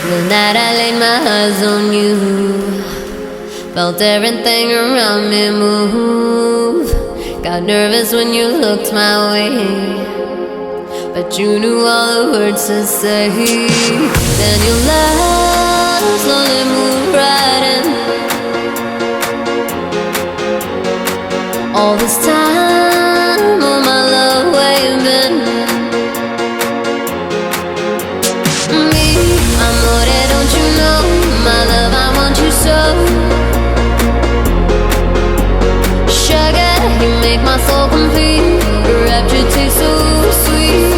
The night I laid my eyes on you, felt everything around me move. Got nervous when you looked my way, but you knew all the words to say. Then your love slowly moved right in. All this time, oh my love, where you been? Amore, don't you know, my love, I want you so. Sugar, you make my soul complete. Rapture tastes so sweet.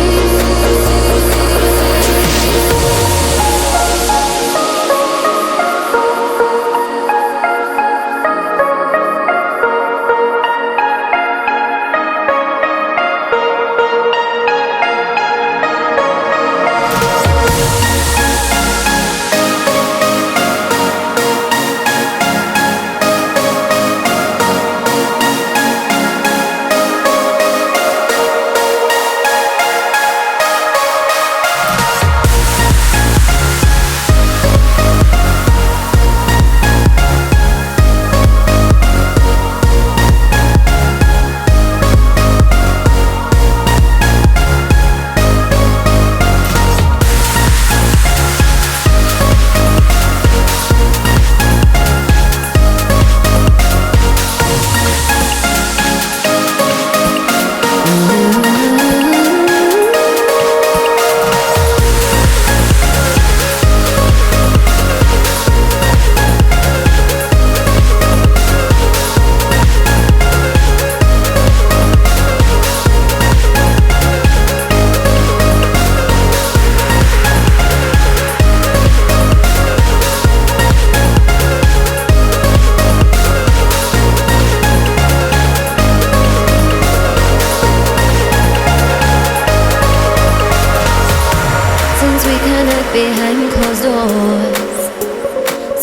Behind closed doors,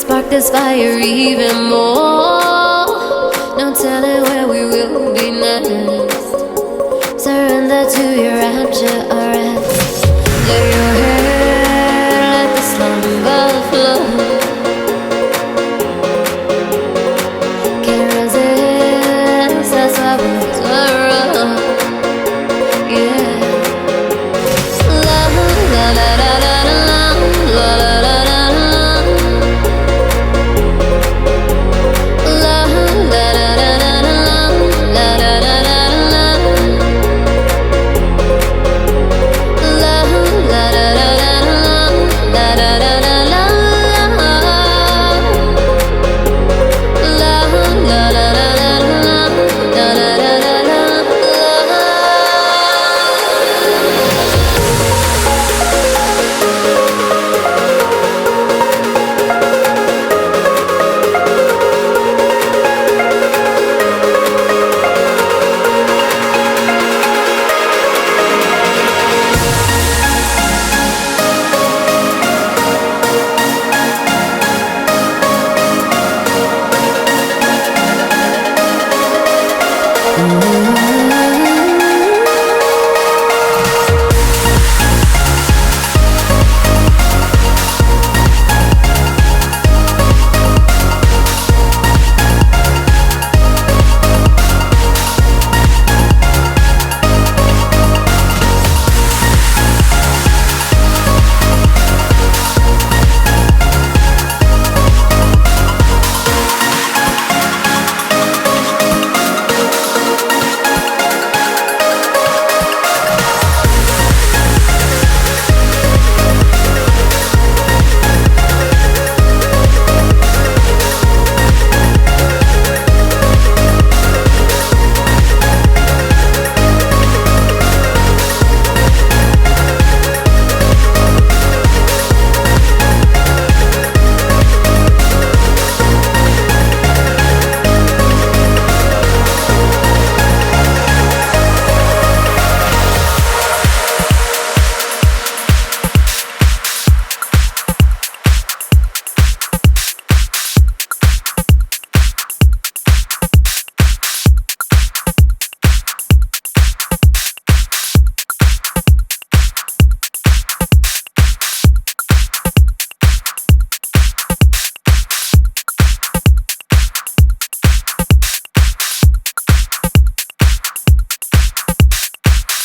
spark this fire even more. No telling where we will be next. Surrender to your rapture, alright.